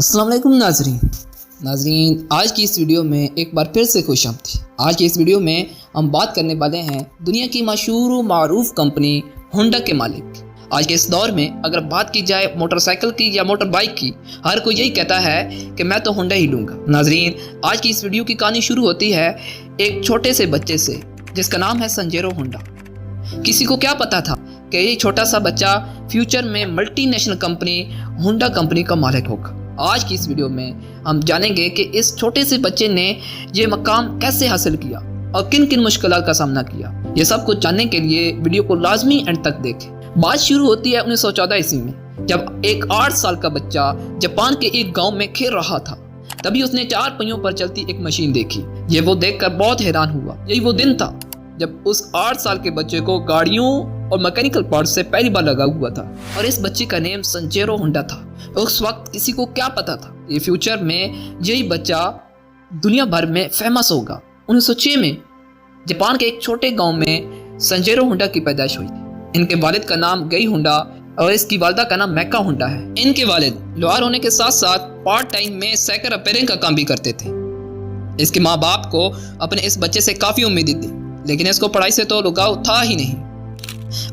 अस्सलाम वालेकुम नाजरीन, आज की इस वीडियो में एक बार फिर से खुशामदीद। आज की इस वीडियो में हम बात करने वाले हैं दुनिया की मशहूर व मारूफ कंपनी होंडा के मालिक। आज के इस दौर में अगर बात की जाए मोटरसाइकिल की या मोटर बाइक की, हर कोई यही कहता है कि मैं तो होंडा ही लूँगा। नाजरीन, आज की इस वीडियो की कहानी शुरू होती है एक छोटे से बच्चे से जिसका नाम है संजेरो होंडा। किसी को क्या पता था कि ये छोटा सा बच्चा फ्यूचर में मल्टीनेशनल कंपनी होंडा कंपनी का मालिक होगा। आज की इस वीडियो में हम जानेंगे कि इस छोटे से बच्चे ने ये मकाम कैसे हासिल किया और किन किन मुश्किलात का सामना किया। ये सब कुछ जानने के लिए वीडियो को लाजमी एंड तक देखें। बात शुरू होती है 1914 ईस्वी में, जब एक 8 साल का बच्चा जापान के एक गांव में खेल रहा था। तभी उसने 4 पहियों पर चलती एक मशीन देखी। ये वो देखकर बहुत हैरान हुआ। यही वो दिन था जब उस 8 साल के बच्चे को गाड़ियों और मैकेनिकल पार्ट्स से पहली बार लगा हुआ था, और इस बच्चे का नेम संजेरो होंडा था। उस वक्त किसी को क्या पता था ये फ्यूचर में यही बच्चा दुनिया भर में फेमस होगा। 1906 में जापान के एक छोटे गांव में संजेरो होंडा की पैदाइश हुई। इनके वालिद का नाम गई होंडा और इसकी वालदा का नाम मैका होंडा है। इनके वालिद लोहार होने के साथ साथ पार्ट टाइम में साइकिल रिपेयरिंग का काम भी करते थे। इसके माँ बाप को अपने इस बच्चे से काफ़ी उम्मीदें थी, लेकिन इसको पढ़ाई से तो लगाव था ही नहीं।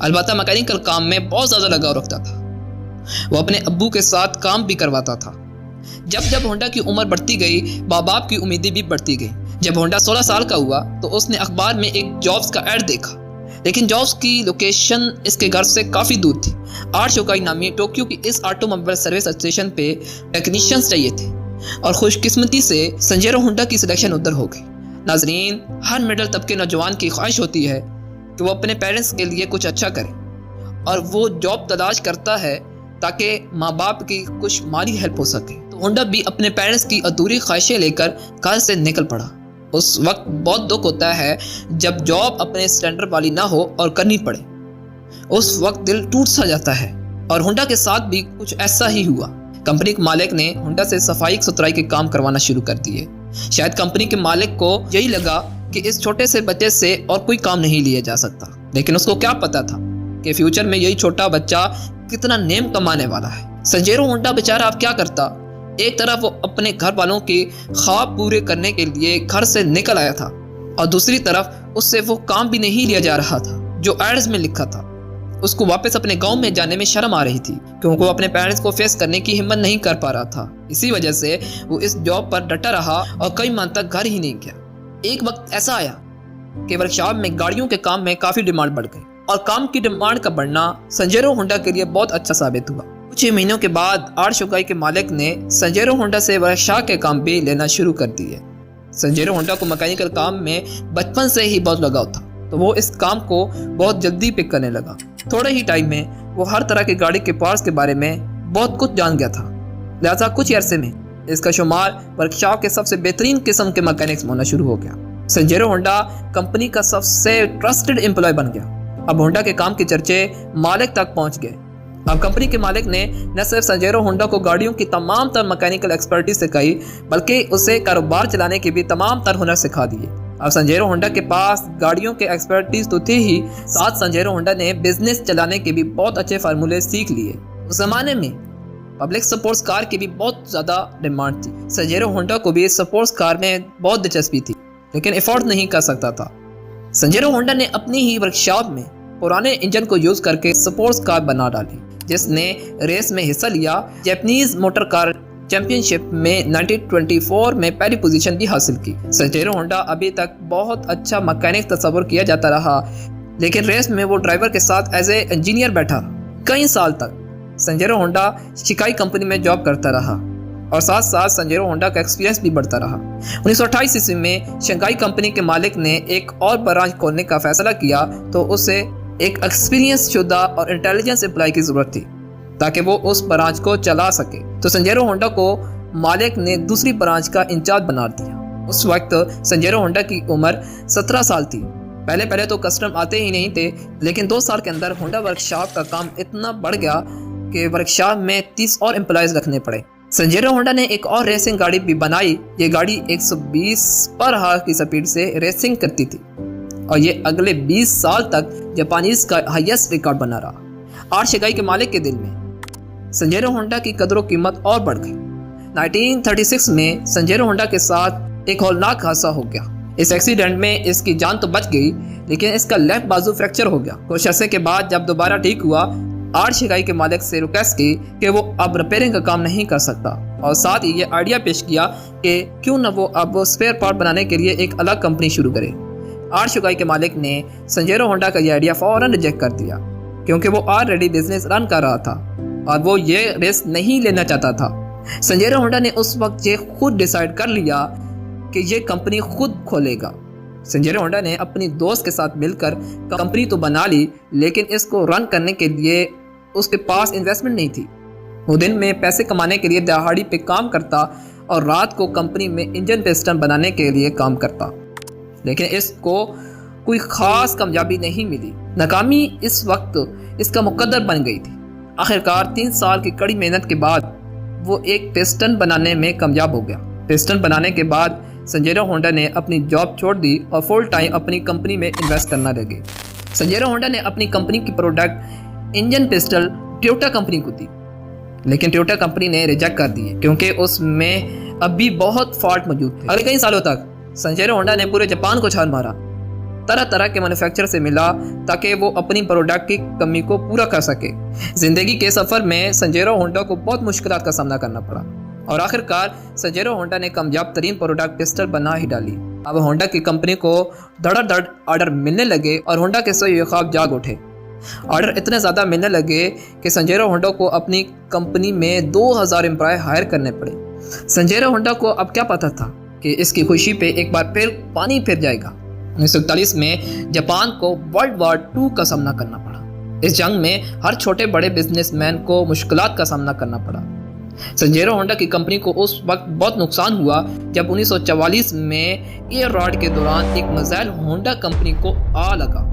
अलबत्ता मैकेनिकल काम में बहुत ज़्यादा लगाव रखता था। वो अपने अब्बू के साथ काम भी करवाता था। जब जब होंडा की उम्र बढ़ती गई, माँ बाप की उम्मीदें भी बढ़ती गई। जब होंडा 16 साल का हुआ तो उसने अखबार में एक जॉब्स का ऐड देखा, लेकिन जॉब्स की लोकेशन इसके घर से काफ़ी दूर थी। 8 शोकाई नामी टोक्यो की इस ऑटोमोबाइल सर्विस स्टेशन पे टेक्नीशियंस चाहिए थे, और खुशकिस्मती से संजेरो होंडा की सिलेक्शन उधर हो गई। नाजरीन, हर मिडिल तबके नौजवान की ख्वाहिश होती है कि वो अपने पेरेंट्स के लिए कुछ अच्छा करे, और वो जॉब तलाश करता है ताकि माँ बाप की कुछ माली हेल्प हो सके। तो होंडा भी अपने पेरेंट्स की अधूरी ख्वाहिशें लेकर घर से निकल पड़ा। उस वक्त बहुत दुख होता है जब जॉब अपने स्टैंडर्ड वाली ना हो और करनी पड़े। उस वक्त दिल टूट सा जाता है, और होंडा के साथ भी कुछ ऐसा ही हुआ। कंपनी के मालिक ने होंडा से सफाई सुथराई के काम करवाना शुरू कर दिए। शायद कंपनी के मालिक को यही लगा कि इस छोटे से बच्चे से और कोई काम नहीं लिया जा सकता, लेकिन उसको क्या पता था कि फ्यूचर में यही छोटा बच्चा कितना नेम कमाने वाला है। संजेरो होंडा बेचारा अब क्या करता। एक तरफ वो अपने घर वालों के ख्वाब पूरे करने के लिए घर से निकल आया था, और दूसरी तरफ उससे वो काम भी नहीं लिया जा रहा था जो एड्स में लिखा था। उसको वापस अपने गांव में जाने में शर्म आ रही थी, क्योंकि वो अपने पेरेंट्स को फेस करने की हिम्मत नहीं कर पा रहा था। इसी वजह से वो इस जॉब पर डटा रहा और कई माह तक घर ही नहीं गया। एक वक्त ऐसा आया कि वर्कशॉप में गाड़ियों के काम में काफ़ी डिमांड बढ़ गई, और काम की डिमांड का बढ़ना संजेरो होंडा के लिए बहुत अच्छा साबित हुआ। कुछ ही महीनों के बाद 8 शोकाई के मालिक ने संजेरो होंडा से वर्कशॉप के काम भी लेना शुरू कर दिए। संजेरो होंडा को मैकेनिकल काम में बचपन से ही बहुत लगाव था, तो वो इस काम को बहुत जल्दी पिक करने लगा। थोड़े ही टाइम में वो हर तरह की गाड़ी के पार्ट्स के बारे में बहुत कुछ जान गया था। लिहाजा कुछ अरसे में इसका शुमार वर्कशॉप के सबसे बेहतरीन किस्म के मैकेनिक्स होना शुरू हो गया। संजेरो होंडा कंपनी का सबसे ट्रस्टेड एम्प्लॉय बन गया। अब होंडा के काम के चर्चे मालिक तक पहुंच गए। अब कंपनी के मालिक ने न सिर्फ संजेरो होंडा को गाड़ियों की तमाम तर मैकेनिकल एक्सपर्टीज सिखाई, बल्कि उसे कारोबार चलाने के भी तमाम तर हुनर सिखा दिए। अब संजेरो होंडा के पास गाड़ियों के एक्सपर्टीज तो थे ही, साथ संजेरो होंडा ने बिजनेस चलाने के भी बहुत अच्छे फार्मूले सीख लिए। उस जमाने में पब्लिक स्पोर्ट्स कार की भी बहुत ज़्यादा डिमांड थी। संजेरो होंडा को भी स्पोर्ट्स कार में बहुत दिलचस्पी थी, लेकिन अफोर्ड नहीं कर सकता था। संजेरो होंडा ने अपनी ही वर्कशॉप में पुराने इंजन को यूज करके स्पोर्ट्स कार बना डाली, जिसने रेस में हिस्सा लिया। जापानीज मोटर कार चैंपियनशिप में 1924 में पहली पोजीशन भी हासिल की। संजेरो होंडा अभी तक बहुत अच्छा मैकेनिक तस्वर किया जाता रहा, लेकिन रेस में वो ड्राइवर के साथ एज ए इंजीनियर बैठा। कई साल तक संजेरो होंडा शिकाई कंपनी में जॉब करता रहा, और साथ साथ संजेरो होंडा का एक्सपीरियंस भी बढ़ता रहा। 1928 ईस्वी में शंघाई कंपनी के मालिक ने एक और ब्रांच खोलने का फैसला किया, तो उसे एक एक्सपीरियंस शुदा और इंटेलिजेंस एम्प्लॉय की जरूरत थी ताकि वो उस ब्रांच को चला सके। तो संजेरो होंडा को मालिक ने दूसरी ब्रांच का इंचार्ज बना दिया। उस वक्त संजेरो होंडा की उम्र 17 साल थी। पहले तो कस्टमर आते ही नहीं थे, लेकिन 2 साल के अंदर होंडा वर्कशॉप का काम इतना बढ़ गया कि वर्कशॉप में 30 और एम्प्लॉयज रखने पड़े। संजेरो होंडा ने एक और रेसिंग गाड़ी भी बनाई। ये गाड़ी 120 पर आवर की स्पीड से रेसिंग करती थी, और ये अगले 20 साल तक जापानीज का हाईएस्ट रिकॉर्ड बना रहा। 8 शोकाई के मालिक के दिल में संजेरो होंडा की कदर कीमत और बढ़ गई। 1936 में संजेरो होंडा के साथ एक हौलनाक हादसा हो गया। इस एक्सीडेंट में इसकी जान तो बच गई, लेकिन इसका लेफ्ट बाजू फ्रैक्चर हो गया। कुछ अरसे के बाद जब दोबारा ठीक हुआ, आर्ट शिकाई के मालिक से रिक्वेस्ट की कि वो अब रिपेयरिंग का काम नहीं कर सकता, और साथ ही ये आइडिया पेश किया कि क्यों न वो अब स्पेयर पार्ट बनाने के लिए एक अलग कंपनी शुरू करे। आर्ट शिकाई के मालिक ने संजेरो होंडा का ये आइडिया फौरन रिजेक्ट कर दिया, क्योंकि वो ऑलरेडी बिजनेस रन कर रहा था और वो ये रिस्क नहीं लेना चाहता था। संजेरो होंडा ने उस वक्त ये खुद डिसाइड कर लिया कि ये कंपनी खुद खोलेगा। संजेरो होंडा ने अपनी दोस्त के साथ मिलकर कंपनी तो बना ली, लेकिन इसको रन करने के लिए उसके पास इन्वेस्टमेंट नहीं थी। वो दिन में पैसे कमाने के लिए दिहाड़ी पे काम करता और रात को कंपनी में इंजन पिस्टन बनाने के लिए काम करता, लेकिन इसको कोई खास कामयाबी नहीं मिली। नाकामी इस वक्त इसका मुकद्दर बन गई थी। आखिरकार 3 साल की कड़ी मेहनत के बाद वो एक पिस्टन बनाने में कामयाब हो गया। पिस्टन बनाने के बाद संजेरो होंडा ने अपनी जॉब छोड़ दी और फुल टाइम अपनी कंपनी में इन्वेस्ट करना लगे। संजेरो होंडा ने अपनी कंपनी की product engine pistol Toyota company को दी, लेकिन टोयोटा कंपनी ने रिजेक्ट कर दिए क्योंकि उसमें अभी बहुत फॉल्ट मौजूद थे। अगले कई सालों तक संजेरो होंडा ने पूरे जापान को छान मारा, तरह तरह के मैन्युफैक्चरर से मिला ताकि वो अपनी प्रोडक्ट की कमी को पूरा कर सके। जिंदगी के सफर में संजेरो होंडा को बहुत मुश्किलात का सामना करना पड़ा और आखिरकार संजेरो होंडा ने कामयाब तरीन प्रोडक्ट पिस्टल बना ही डाली। अब होंडा की कंपनी को धड़ाधड़ ऑर्डर मिलने लगे और होंडा के ये ख्वाब जाग उठे। ऑर्डर इतने ज़्यादा मिलने लगे कि संजेरो होंडा को अपनी कंपनी में 2000 एम्प्लॉय हायर करने पड़े। संजेरो होंडा को अब क्या पता था कि इसकी खुशी पे एक बार फिर पानी फिर जाएगा। 1941 में जापान को वर्ल्ड वॉर 2 का सामना करना पड़ा। इस जंग में हर छोटे बड़े बिजनेसमैन को मुश्किलात का सामना करना पड़ा। संजेरो होंडा की कंपनी को उस वक्त बहुत नुकसान हुआ जब 1944 में एयर रॉड के दौरान एक मिसाइल होंडा कंपनी को आ लगा।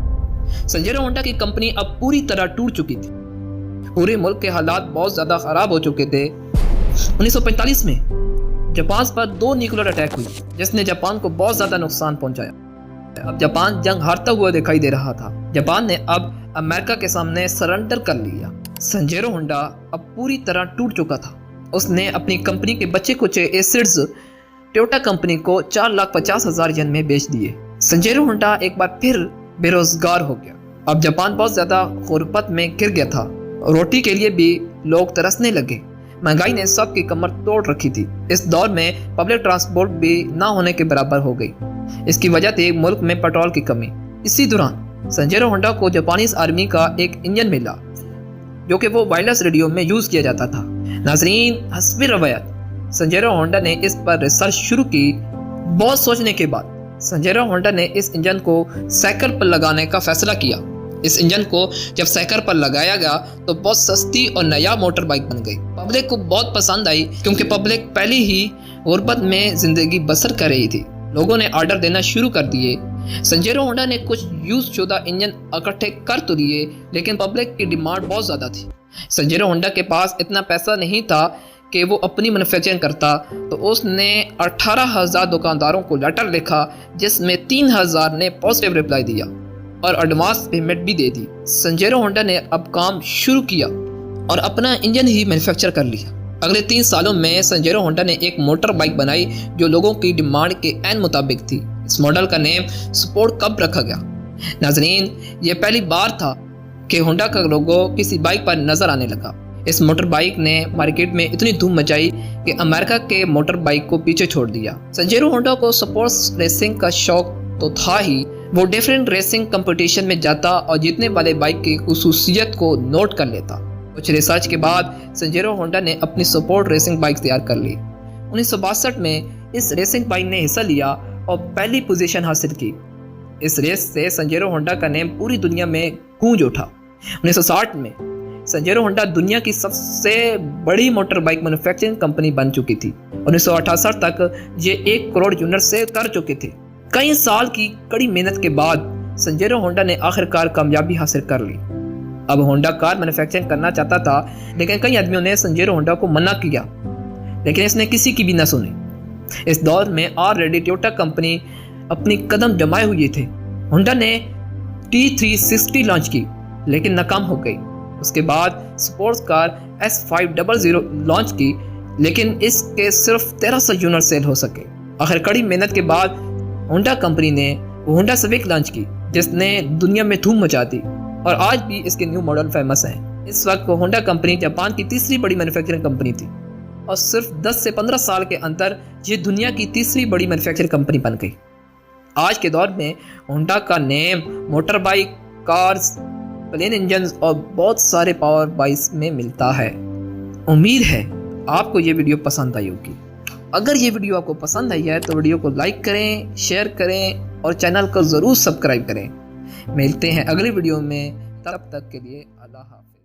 संजेरो होंडा की कंपनी अब पूरी तरह टूट चुकी थी। पूरे मुल्क के हालात बहुत ज़्यादा ख़राब हो चुके थे। 1945 में जापान पर 2 न्यूक्लियर अटैक हुई जिसने जापान को बहुत ज़्यादा नुकसान पहुंचाया। अब जापान जंग हारता हुआ दिखाई दे रहा था। जापान ने अब अमेरिका के सामने सरेंडर कर लिया। संजेरो होंडा अब पूरी तरह टूट चुका था। उसने अपनी कंपनी के बचे कुचे एसिड्स टोयोटा कंपनी को 4,50,000 येन में बेच दिए। संजेरो होंडा एक बार फिर बेरोजगार हो गया। अब जापान बहुत ज़्यादा गुर्बत में गिर गया था। रोटी के लिए भी लोग तरसने लगे। महंगाई ने सबकी कमर तोड़ रखी थी। इस दौर में पब्लिक ट्रांसपोर्ट भी ना होने के बराबर हो गई। इसकी वजह थी मुल्क में पेट्रोल की कमी। इसी दौरान संजेरो होंडा को जापानीज आर्मी का एक इंजन मिला जो कि वो वायरलेस रेडियो में यूज़ किया जाता था। नाजरीन, हस्बी रवायत संजेरो होंडा ने इस पर रिसर्च शुरू की। बहुत सोचने के बाद संजेरो होंडा ने इस इंजन को साइकिल पर लगाने का फैसला किया। इस इंजन को जब साइकिल पर लगाया गया तो बहुत सस्ती और नया मोटर बाइक बन गई। पब्लिक को बहुत पसंद आई क्योंकि पब्लिक पहले ही गुर्बत में जिंदगी बसर कर रही थी। लोगों ने ऑर्डर देना शुरू कर दिए। संजेरो होंडा ने कुछ यूज शुदा इंजन इकट्ठे कर तो लिए, लेकिन पब्लिक की डिमांड बहुत ज़्यादा थी। संजेरो होंडा के पास इतना पैसा नहीं था कि वो अपनी मैन्युफैक्चरिंग करता, तो उसने 18,000 दुकानदारों को लेटर लिखा जिसमें 3,000 ने पॉजिटिव रिप्लाई दिया और एडवांस पेमेंट भी दे दी। संजेरो होंडा ने अब काम शुरू किया और अपना इंजन ही मैन्युफैक्चर कर लिया। अगले 3 सालों में संजेरो होंडा ने एक मोटर बाइक बनाई जो लोगों की डिमांड के ऐन मुताबिक थी। इस मॉडल का नेम स्पोर्ट कप रखा गया। नाजरीन, ये पहली बार था कि होंडा का लोगो किसी बाइक पर नजर आने लगा। इस मोटर बाइक ने मार्केट में इतनी धूम मचाई कि अमेरिका के मोटर बाइक को पीछे छोड़ दिया। संजेरो होंडा को स्पोर्ट्स रेसिंग का शौक तो था ही। वो डिफरेंट रेसिंग कंपटीशन में जाता और जीतने वाले बाइक की खुसूसियत को नोट कर लेता। कुछ रिसर्च के बाद संजेरो होंडा ने अपनी स्पोर्ट रेसिंग बाइक तैयार कर ली। 1962 में इस रेसिंग बाइक ने हिस्सा लिया और पहली पोजीशन हासिल की। इस रेस से संजेरो होंडा का नेम पूरी दुनिया में गूंज उठा। 1960 में संजेरो होंडा दुनिया की सबसे बड़ी मोटर बाइक मैन्युफैक्चरिंग कंपनी बन चुकी थी। 1968 तक ये 1 करोड़ यूनिट सेल कर चुके थे। कई साल की कड़ी मेहनत के बाद संजेरो होंडा ने आखिरकार कामयाबी हासिल कर ली। अब होंडा कार मैन्युफैक्चरिंग करना चाहता था, लेकिन कई आदमियों ने संजेरो होंडा को मना किया, लेकिन इसने किसी की भी न सुनी। इस दौर में ऑलरेडी टोयोटा कंपनी अपनी कदम जमाए हुए थे। होंडा ने T360 लॉन्च की, लेकिन नाकाम हो गई। उसके बाद स्पोर्ट्स कार S500 लॉन्च की लेकिन इसके सिर्फ 1300 यूनिट सेल हो सके। आखिर कड़ी मेहनत के बाद होंडा कंपनी ने होंडा सिविक लॉन्च की, जिसने दुनिया में धूम मचा दी और आज भी इसके न्यू मॉडल फेमस हैं। इस वक्त होंडा कंपनी जापान की तीसरी बड़ी मैन्युफैक्चरिंग कंपनी थी और सिर्फ 10 से 15 साल के अंदर ये दुनिया की तीसरी बड़ी मैन्युफैक्चरिंग कंपनी बन गई। आज के दौर में होंडा का name motor bike, cars, plane engine और बहुत सारे पावर बाइक्स में मिलता है। उम्मीद है आपको ये वीडियो पसंद आई होगी। अगर ये वीडियो आपको पसंद आई है तो वीडियो को लाइक करें, शेयर करें और चैनल को ज़रूर सब्सक्राइब करें। मिलते हैं अगली वीडियो में, तब तक के लिए अल्लाह हाफ़िज़।